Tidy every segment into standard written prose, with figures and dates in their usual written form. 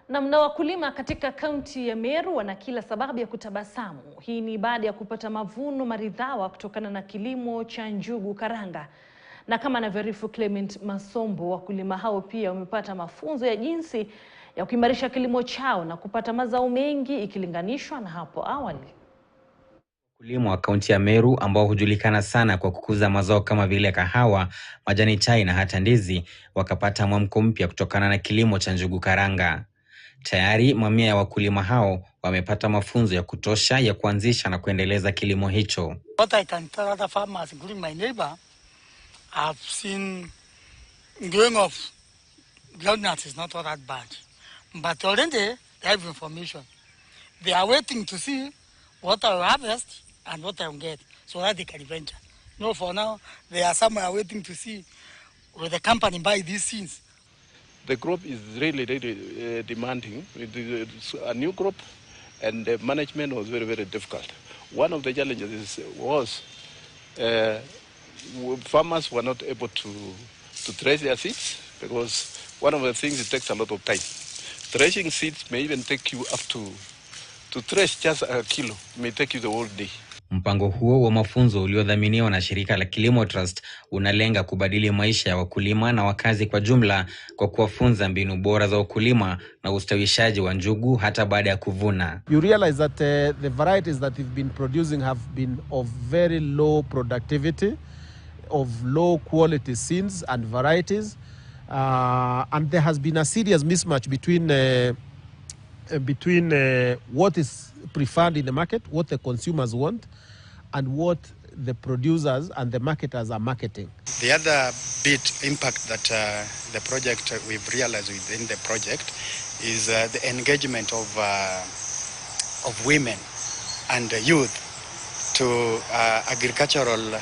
Na wakulima katika kaunti ya Meru wana kila sababu ya kutabasamu. Hii ni baada ya kupata mavuno maridhawa kutokana na kilimo cha njugu karanga. Na kama anavyoarifu Clement Masombo, wakulima hao pia wamepata mafunzo ya jinsi ya kuimarisha kilimo chao na kupata mazao mengi ikilinganishwa na hapo awali. Wakulima wa kaunti ya Meru ambao hujulikana sana kwa kukuza mazao kama vile kahawa, majani chai na hata ndizi, wakapata mwamko mpya kutokana na kilimo cha njugu karanga. Tayari mamia ya wakulima hao wamepata mafunzo ya kutosha ya kuanzisha na kuendeleza kilimo hicho. What I can tell other farmers, including my neighbor, I've seen growing of groundnuts is not all that bad. But already they have information. They are waiting to see what I will harvest and what I will get so that they can venture. No, for now, they are somewhere waiting to see will the company buy these things. The crop is really demanding. It is a new crop, and the management was very, very difficult. One of the challenges was farmers were not able to thresh their seeds because one of the things, it takes a lot of time. Threshing seeds may even take you up to thresh just a kilo, may take you the whole day. Mpango huo wa mafunzo uliodhaminiwa na shirika la Kilimo Trust unalenga kubadili maisha ya wakulima na wakazi kwa jumla kwa kuwafunza mbinu bora za ukulima na ustawishaji wa njugu hata baada ya kuvuna. You realize that the varieties that we've been producing have been of very low productivity, of low quality seeds and varieties, and there has been a serious mismatch between what is preferred in the market, what the consumers want, and what the producers and the marketers are marketing. The other big impact that the project we've realized within the project is the engagement of women and youth to agricultural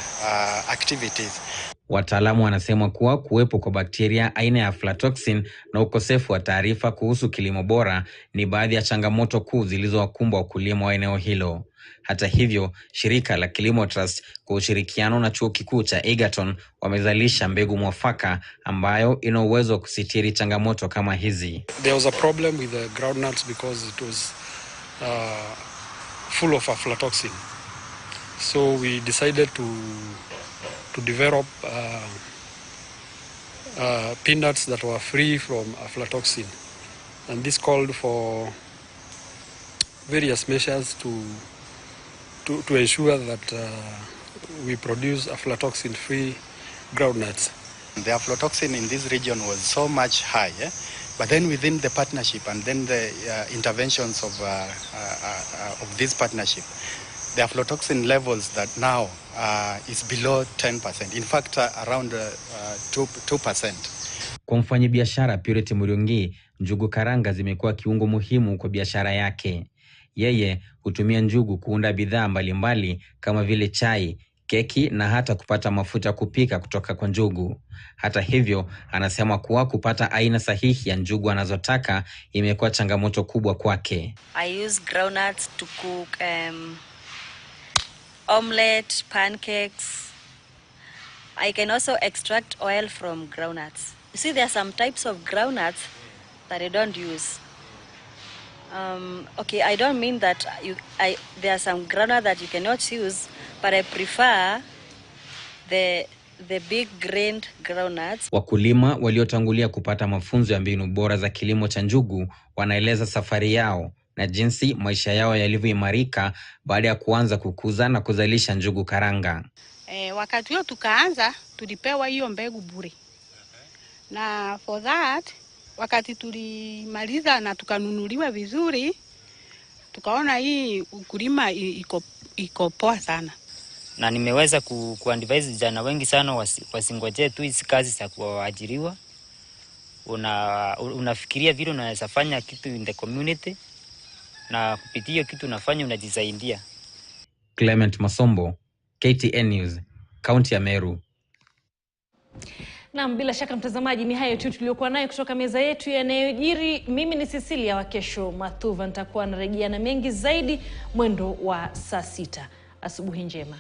activities. Wataalamu wanasema kuwa kuwepo kwa bakteria aina ya aflatoxin na ukosefu wa taarifa kuhusu kilimo bora ni baadhi ya changamoto kuu zilizowakumba wakulima wa eneo hilo. Hata hivyo, shirika la Kilimo Trust kwa ushirikiano na chuo kikuu cha Egerton wamezalisha mbegu mwafaka ambayo ina uwezo wa kusitiri changamoto kama hizi. There was a problem with the groundnuts because it was full of aflatoxin. So we decided to develop peanuts that were free from aflatoxin, and this called for various measures to ensure that we produce aflatoxin-free groundnuts. The aflatoxin in this region was so much high, but then within the partnership and then the interventions of this partnership, the aflatoxin levels that now is below 10%. In fact, around 2%. Kwa mfanyabiashara Purity Murungi, njugu karanga zimekuwa kiungo muhimu kwa biashara yake. Yeye hutumia njugu kuunda bidhaa mbalimbali kama vile chai, keki na hata kupata mafuta kupika kutoka kwa njugu. Hata hivyo, anasema kuwa kupata aina sahihi ya njugu anazotaka imekuwa changamoto kubwa kwake. I use groundnuts to cook omelette, pancakes. I can also extract oil from groundnuts. You see, there are some types of groundnuts that I don't use. Okay, I don't mean that there are some groundnuts that you cannot use, but I prefer the big grained groundnuts. Wakulima waliotangulia kupata mafunzo ya mbinu bora za kilimo cha njugu wanaeleza safari yao na jinsi maisha yao yalivyoimarika baada ya kuanza kukuza na kuzalisha njugu karanga. Wakati huo tukaanza tulipewa hiyo mbegu bure. Na for that, wakati tulimaliza na tukanunuliwa vizuri, tukaona hii ukulima iko poa sana. Na nimeweza kuadvise vijana wengi sana wasingojee tu hizi kazi za kuajiriwa. Unafikiria vile unaweza fanya kitu in the community, na kupitia kitu unafanya unajisaidia. Clement Masombo, KTN News, kaunti ya Meru. Na bila shaka mtazamaji, ni hayo tu tuliokuwa nayo kutoka meza yetu yanayojiri. Mimi ni Cecilia wa Kesho Mathuva, nitakuwa narejea na mengi zaidi mwendo wa saa 6. Asubuhi njema.